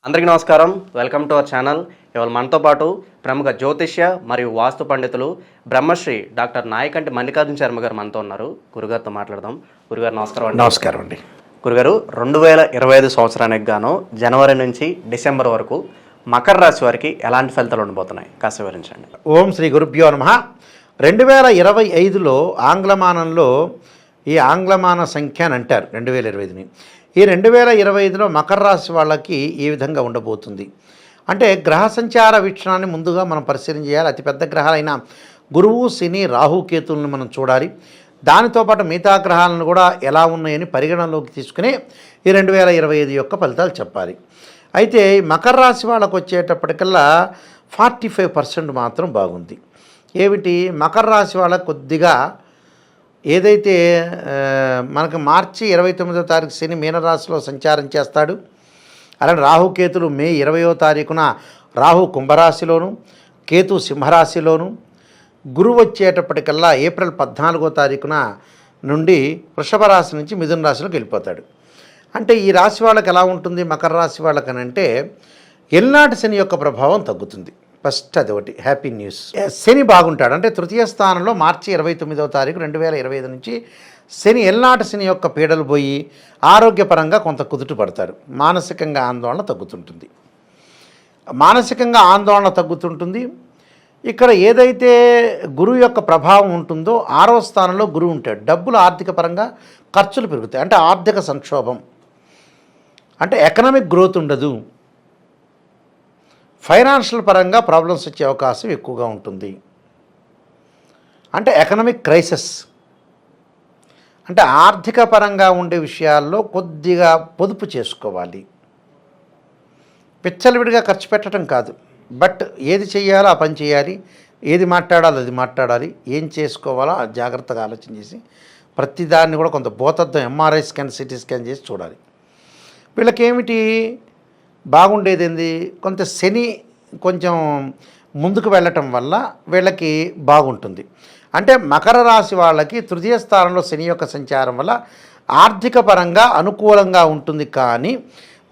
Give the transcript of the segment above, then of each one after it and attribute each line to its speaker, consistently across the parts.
Speaker 1: అందరికీ నమస్కారం. Welcome to our channel. ఇవాళ మనతో పాటు ప్రముఖ జ్యోతిష్య మరియు వాస్తు పండితులు బ్రహ్మశ్రీ డాక్టర్ నాయకంటి మల్లికార్జున శర్మ గారు మనతో ఉన్నారు. గురుగారితో మాట్లాడదాం. గురుగారు నమస్కారం అండి.
Speaker 2: నమస్కారం అండి.
Speaker 1: గురుగారు, 2025 సంవత్సరానికి గాను జనవరి నుంచి డిసెంబర్ వరకు మకర రాశి వారికి ఎలాంటి ఫలితాలు ఉండబోతున్నాయి కాస్త వివరించండి.
Speaker 2: ఓం శ్రీ గురుభ్యో నమః. 2025లో ఆంగ్లమానంలో ఈ ఆంగ్లమాన సంఖ్య అని అంటారు 2025ని. ఈ 2025లో మకర రాశి వాళ్ళకి ఈ విధంగా ఉండబోతుంది. అంటే గ్రహ సంచార వీక్షణాన్ని ముందుగా మనం పరిశీలన చేయాలి. అతిపెద్ద గ్రహాలైన గురువు, శని, రాహు, కేతువులను మనం చూడాలి. దానితో పాటు మిగతా గ్రహాలను కూడా ఎలా ఉన్నాయని పరిగణనలోకి తీసుకుని ఈ 2025 యొక్క ఫలితాలు చెప్పాలి. అయితే మకర రాశి వాళ్ళకు వచ్చేటప్పటికల్లా 45% మాత్రం బాగుంది. ఏమిటి, మకర రాశి వాళ్ళకు కొద్దిగా ఏదైతే మనకు మార్చి 29వ తారీఖు శని మీనరాశిలో సంచారం చేస్తాడు. అలానే రాహుకేతులు మే 20వ తారీఖున రాహు కుంభరాశిలోను, కేతు సింహరాశిలోను, గురువు వచ్చేటప్పటికల్లా ఏప్రిల్ 14వ తారీఖున నుండి వృషభ రాశి నుంచి మిథున రాశిలోకి వెళ్ళిపోతాడు. అంటే ఈ రాశి వాళ్ళకి ఎలా ఉంటుంది మకర రాశి వాళ్ళకనంటే ఎల్నాటి శని యొక్క ప్రభావం తగ్గుతుంది. ఫస్ట్ అది ఒకటి హ్యాపీ న్యూస్. శని బాగుంటాడు. అంటే తృతీయ స్థానంలో మార్చి 29వ తారీఖు 2025 నుంచి శని ఎల్నాటి శని యొక్క పీడలు పోయి ఆరోగ్యపరంగా కొంత కుదుట పడతారు. మానసికంగా ఆందోళన తగ్గుతుంటుంది. ఇక్కడ ఏదైతే గురువు యొక్క ప్రభావం ఉంటుందో 6వ స్థానంలో గురువు ఉంటాడు. డబ్బులు ఆర్థిక పరంగా ఖర్చులు పెరుగుతాయి. అంటే ఆర్థిక సంక్షోభం, అంటే ఎకనామిక్ గ్రోత్ ఉండదు. ఫైనాన్షియల్ పరంగా ప్రాబ్లమ్స్ వచ్చే అవకాశం ఎక్కువగా ఉంటుంది. అంటే ఎకనామిక్ క్రైసిస్, అంటే ఆర్థిక పరంగా ఉండే విషయాల్లో కొద్దిగా పొదుపు చేసుకోవాలి. విచ్చలవిడిగా ఖర్చు పెట్టడం కాదు, బట్ ఏది చేయాలో ఆ పని చేయాలి, ఏది మాట్లాడాలో అది మాట్లాడాలి, ఏం చేసుకోవాలో ఆ జాగ్రత్తగా ఆలోచన చేసి ప్రతిదాన్ని కూడా కొంత భూతత్వం ఎంఆర్ఐ స్కాన్, సిటీ స్కాన్ చేసి చూడాలి. వీళ్ళకేమిటి బాగుండేది ఏంది, కొంత శని కొంచెం ముందుకు వెళ్ళటం వల్ల వీళ్ళకి బాగుంటుంది. అంటే మకర రాశి వాళ్ళకి తృతీయ స్థానంలో శని యొక్క సంచారం వల్ల ఆర్థిక పరంగా అనుకూలంగా ఉంటుంది. కానీ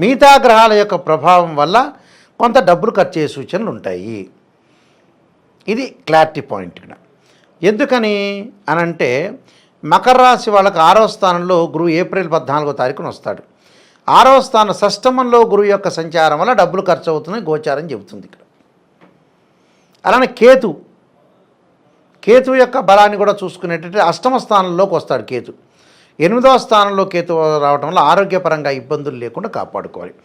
Speaker 2: మిగతా గ్రహాల యొక్క ప్రభావం వల్ల కొంత డబ్బులు ఖర్చు అయ్యే సూచనలు ఉంటాయి. ఇది క్లారిటీ పాయింట్ ఇక్కడ. ఎందుకని అనంటే మకర రాశి వాళ్ళకి 6వ స్థానంలో గురువు ఏప్రిల్ 14వ తారీఖున వస్తాడు. 6వ స్థానం షష్టమంలో గురువు యొక్క సంచారం వల్ల డబ్బులు ఖర్చు అవుతున్నాయి గోచారం చెబుతుంది ఇక్కడ. అలానే కేతు యొక్క బలాన్ని కూడా చూసుకునేటట్టు 8వ స్థానంలోకి వస్తాడు కేతు. 8వ స్థానంలో కేతు రావడం వల్ల ఆరోగ్యపరంగా ఇబ్బందులు లేకుండా కాపాడుకోవాలి.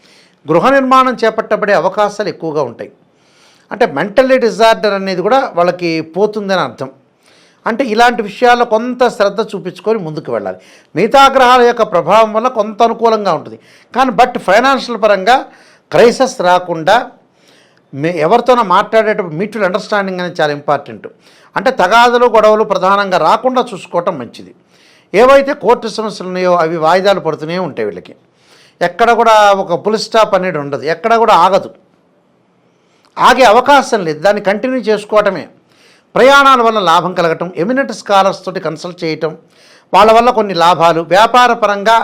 Speaker 2: గృహ నిర్మాణం చేపట్టబడే అవకాశాలు ఎక్కువగా ఉంటాయి. అంటే మెంటల్లీ డిజార్డర్ అనేది కూడా వాళ్ళకి పోతుందని అర్థం. అంటే ఇలాంటి విషయాల్లో కొంత శ్రద్ధ చూపించుకొని ముందుకు వెళ్ళాలి. మిగతా గ్రహాల యొక్క ప్రభావం వల్ల కొంత అనుకూలంగా ఉంటుంది. కానీ బట్ ఫైనాన్షియల్ పరంగా క్రైసిస్ రాకుండా ఎవరితోనో మాట్లాడేటప్పుడు మ్యూచువల్ అండర్స్టాండింగ్ అనేది చాలా ఇంపార్టెంట్. అంటే తగాదలు గొడవలు ప్రధానంగా రాకుండా చూసుకోవటం మంచిది. ఏవైతే కోర్టు సమస్యలు ఉన్నాయో అవి వాయిదాలు పడుతూనే ఉంటాయి. వీళ్ళకి ఎక్కడ కూడా ఒక ఫుల్ స్టాప్ అనేది ఉండదు, ఎక్కడ కూడా ఆగదు, ఆగే అవకాశం లేదు. దాన్ని కంటిన్యూ చేసుకోవటమే. ప్రయాణాల వల్ల లాభం కలగటం, ఎమినెంట్ స్కాలర్స్ తోటి కన్సల్ట్ చేయటం, వాళ్ళ వల్ల కొన్ని లాభాలు, వ్యాపార పరంగా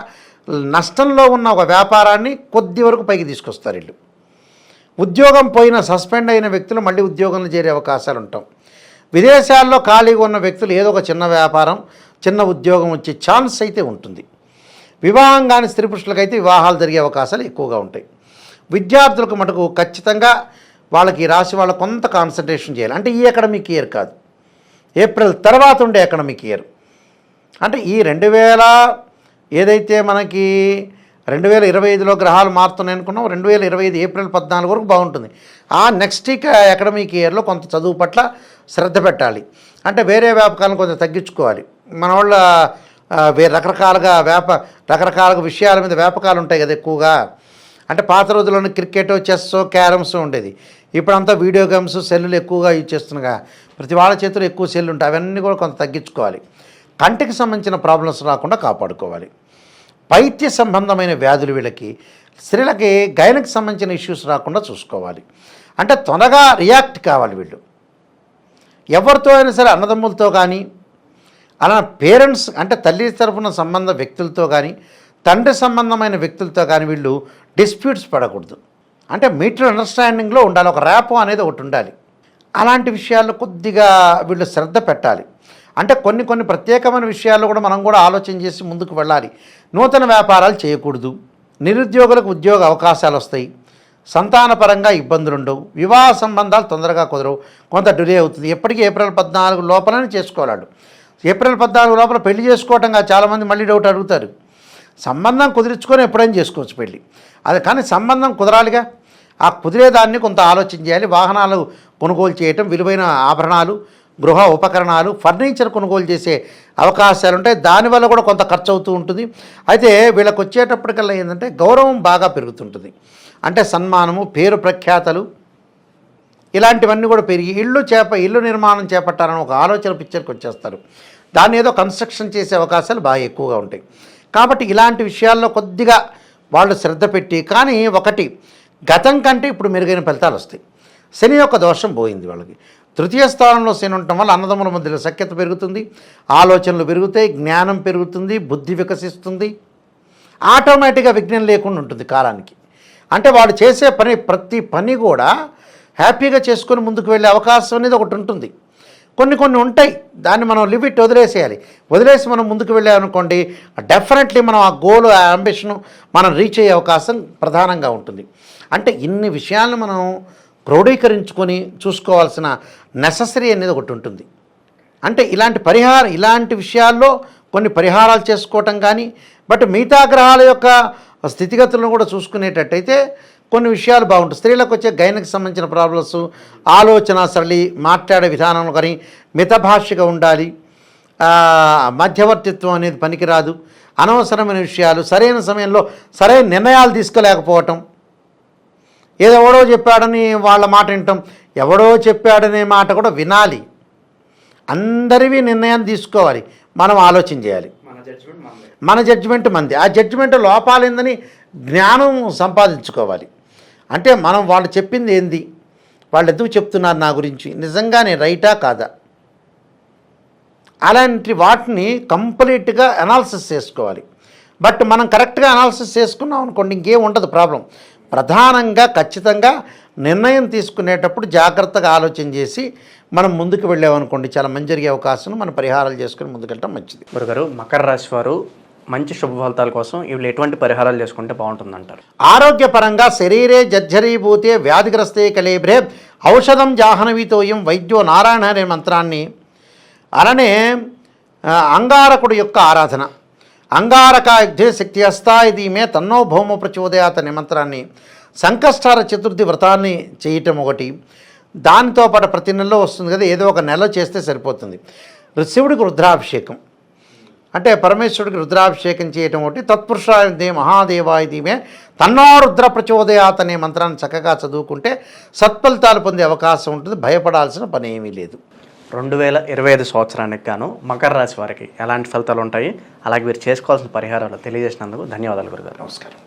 Speaker 2: నష్టంలో ఉన్న ఒక వ్యాపారాన్ని కొద్ది వరకు పైకి తీసుకొస్తారు వీళ్ళు. ఉద్యోగం పోయిన సస్పెండ్ అయిన వ్యక్తులు మళ్ళీ ఉద్యోగంలో చేరే అవకాశాలు ఉంటాం. విదేశాల్లో ఖాళీగా ఉన్న వ్యక్తులు ఏదో ఒక చిన్న వ్యాపారం, చిన్న ఉద్యోగం వచ్చే ఛాన్స్ అయితే ఉంటుంది. వివాహం కాని స్త్రీ పురుషులకైతే వివాహాలు జరిగే అవకాశాలు ఎక్కువగా ఉంటాయి. విద్యార్థులకు మటుకు ఖచ్చితంగా వాళ్ళకి ఈ రాశి వాళ్ళ కొంత కాన్సన్ట్రేషన్ చేయాలి. అంటే ఈ అకాడమిక్ ఇయర్ కాదు, ఏప్రిల్ తర్వాత ఉండే అకాడమిక్ ఇయర్. అంటే ఈ 2000 ఏదైతే మనకి 2025లో గ్రహాలు మారుతున్నాయి అనుకున్నాం, 2025 ఏప్రిల్ 14 వరకు బాగుంటుంది. ఆ నెక్స్ట్ అకాడమిక్ ఇయర్లో కొంత చదువు పట్ల శ్రద్ధ పెట్టాలి. అంటే వేరే వ్యాపకాలను కొంచెం తగ్గించుకోవాలి. మన వాళ్ళ రకరకాలుగా విషయాల మీద వ్యాపకాలు ఉంటాయి కదా ఎక్కువగా. అంటే పాత రోజుల్లోనే క్రికెట్, చెస్, క్యారమ్స్ ఉండేది. ఇప్పుడంతా వీడియో గేమ్స్, సెల్లులు ఎక్కువగా యూజ్ చేస్తున్నాగా. ప్రతి వాళ్ళ చేతులు ఎక్కువ సెల్లు ఉంటాయి. అవన్నీ కూడా కొంత తగ్గించుకోవాలి. కంటికి సంబంధించిన ప్రాబ్లమ్స్ రాకుండా కాపాడుకోవాలి. పైత్య సంబంధమైన వ్యాధులు వీళ్ళకి, స్త్రీలకి గైనకి సంబంధించిన ఇష్యూస్ రాకుండా చూసుకోవాలి. అంటే త్వరగా రియాక్ట్ కావాలి వీళ్ళు. ఎవరితో అయినా సరే, అన్నదమ్ములతో కానీ, అలా పేరెంట్స్ అంటే తల్లి తరపున సంబంధ వ్యక్తులతో కానీ, తండ్రి సంబంధమైన వ్యక్తులతో కానీ వీళ్ళు డిస్ప్యూట్స్ పడకూడదు. అంటే మ్యూచువల్ అండర్స్టాండింగ్లో ఉండాలి, ఒక ర్యాపో అనేది ఒకటి ఉండాలి. అలాంటి విషయాల్లో కొద్దిగా వీళ్ళు శ్రద్ధ పెట్టాలి. అంటే కొన్ని ప్రత్యేకమైన విషయాల్లో కూడా మనం కూడా ఆలోచన చేసి ముందుకు వెళ్ళాలి. నూతన వ్యాపారాలు చేయకూడదు, నిరుద్యోగులకు ఉద్యోగ అవకాశాలు వస్తాయి, సంతానపరంగా ఇబ్బందులు ఉండవు, వివాహ సంబంధాలు తొందరగా కుదరవు, కొంత డిలే అవుతుంది. ఎప్పటికీ ఏప్రిల్ 14 లోపలనే చేసుకోవాలి. ఏప్రిల్ 14 లోపల పెళ్లి చేసుకోవటంగా చాలామంది మళ్ళీ డౌట్ అడుగుతారు. సంబంధం కుదిరించుకొని ఎప్పుడైనా చేసుకోవచ్చు పెళ్ళి, అది కానీ సంబంధం కుదరాలిగా. ఆ కుదిరేదాన్ని కొంత ఆలోచన చేయాలి. వాహనాలు కొనుగోలు చేయటం, విలువైన ఆభరణాలు, గృహ ఉపకరణాలు, ఫర్నిచర్ కొనుగోలు చేసే అవకాశాలు ఉంటాయి. దానివల్ల కూడా కొంత ఖర్చు అవుతూ ఉంటుంది. అయితే వీళ్ళకి వచ్చేటప్పటికల్లా ఏంటంటే గౌరవం బాగా పెరుగుతుంటుంది. అంటే సన్మానము, పేరు ప్రఖ్యాతలు ఇలాంటివన్నీ కూడా పెరిగి ఇల్లు నిర్మాణం చేపట్టాలని ఒక ఆలోచన పిక్చర్కి వచ్చేస్తారు. దాన్ని ఏదో కన్స్ట్రక్షన్ చేసే అవకాశాలు బాగా ఎక్కువగా ఉంటాయి. కాబట్టి ఇలాంటి విషయాల్లో కొద్దిగా వాళ్ళు శ్రద్ధ పెట్టి, కానీ ఒకటి గతం కంటే ఇప్పుడు మెరుగైన ఫలితాలు వస్తాయి. శని యొక్క దోషం పోయింది వాళ్ళకి. తృతీయ స్థానంలో శని ఉండటం వల్ల అన్నదమ్ముల మధ్యలో సఖ్యత పెరుగుతుంది, ఆలోచనలు పెరుగుతాయి, జ్ఞానం పెరుగుతుంది, బుద్ధి వికసిస్తుంది, ఆటోమేటిక్గా విఘ్నం లేకుండా ఉంటుంది కాలానికి. అంటే వాళ్ళు చేసే ప్రతి పని కూడా హ్యాపీగా చేసుకొని ముందుకు వెళ్ళే అవకాశం అనేది ఒకటి ఉంటుంది. కొన్ని ఉంటాయి, దాన్ని మనం లిమిట్ వదిలేసి మనం ముందుకు వెళ్ళామనుకోండి, డెఫినెట్లీ మనం ఆ గోల్, ఆ అంబిషను మనం రీచ్ అయ్యే అవకాశం ప్రధానంగా ఉంటుంది. అంటే ఇన్ని విషయాలను మనం క్రోడీకరించుకొని చూసుకోవాల్సిన నెససరీ అనేది ఒకటి ఉంటుంది. అంటే ఇలాంటి విషయాల్లో కొన్ని పరిహారాలు చేసుకోవటం కానీ, బట్ మిగతా గ్రహాల యొక్క స్థితిగతులను కూడా చూసుకునేటట్టయితే కొన్ని విషయాలు బాగుంటాయి. స్త్రీలకు వచ్చే గైనకు సంబంధించిన ప్రాబ్లమ్స్, ఆలోచన సరళి, మాట్లాడే విధానం కానీ మితభాషగా ఉండాలి, మధ్యవర్తిత్వం అనేది పనికిరాదు, అనవసరమైన విషయాలు, సరైన సమయంలో సరైన నిర్ణయాలు తీసుకోలేకపోవటం, ఎవడో చెప్పాడని వాళ్ళ మాట వింటాం, ఎవడో చెప్పాడనే మాట కూడా వినాలి, అందరివి నిర్ణయం తీసుకోవాలి, మనం ఆలోచన చేయాలి, మన జడ్జిమెంట్ మంది, ఆ జడ్జిమెంట్ లోపాలేందని జ్ఞానం సంపాదించుకోవాలి. అంటే మనం వాళ్ళు చెప్పింది ఏంది, వాళ్ళు ఎందుకు చెప్తున్నారు నా గురించి, నిజంగానే రైటా కాదా, అలాంటి వాటిని కంప్లీట్గా అనాలిసిస్ చేసుకోవాలి. బట్ మనం కరెక్ట్గా అనాలిసిస్ చేసుకున్నాం అనుకోండి, ఇంకేం ఉండదు ప్రాబ్లం. ప్రధానంగా ఖచ్చితంగా నిర్ణయం తీసుకునేటప్పుడు జాగ్రత్తగా ఆలోచన చేసి మనం ముందుకు వెళ్ళామనుకోండి, చాలా మంచి జరిగే అవకాశం, మనం పరిహారాలు చేసుకుని ముందుకెళ్ళటం మంచిది.
Speaker 1: గురుగారు, మకర రాశి వారు మంచి శుభ ఫలితాల కోసం వీళ్ళు ఎటువంటి పరిహారాలు చేసుకుంటే బాగుంటుందంటారు?
Speaker 2: ఆరోగ్యపరంగా శరీరే జర్జరీభూతే వ్యాధిగ్రస్తే కలేబ్రే ఔషధం జాహ్నవీతోయం వైద్యో నారాయణ అనే మంత్రాన్ని, అలానే అంగారకుడు యొక్క ఆరాధన, అంగారక యుద్ధే శక్తి హస్తాయిది మే తన్నో భౌమ ప్రచోదయాత్ అనే మంత్రాన్ని, సంకష్టార చతుర్థి వ్రతాన్ని చేయటం ఒకటి, దానితో పాటు ప్రతి నెలలో వస్తుంది కదా, ఏదో ఒక నెల చేస్తే సరిపోతుంది. శివుడికి రుద్రాభిషేకం, అంటే పరమేశ్వరుడికి రుద్రాభిషేకం చేయటం ఒకటి, తత్పురుషాయ మహాదేవాయధీమే తన్నో రుద్ర ప్రచోదయాత్ అనే మంత్రాన్ని చక్కగా చదువుకుంటే సత్ఫలితాలు పొందే అవకాశం ఉంటుంది. భయపడాల్సిన పని ఏమీ లేదు.
Speaker 1: 2025 సంవత్సరానికి గాను మకర రాశి వారికి ఎలాంటి ఫలితాలు ఉంటాయి, అలాగే మీరు చేసుకోవాల్సిన పరిహారాలు తెలియజేసినందుకు ధన్యవాదాలు గురుగారు.
Speaker 2: నమస్కారం.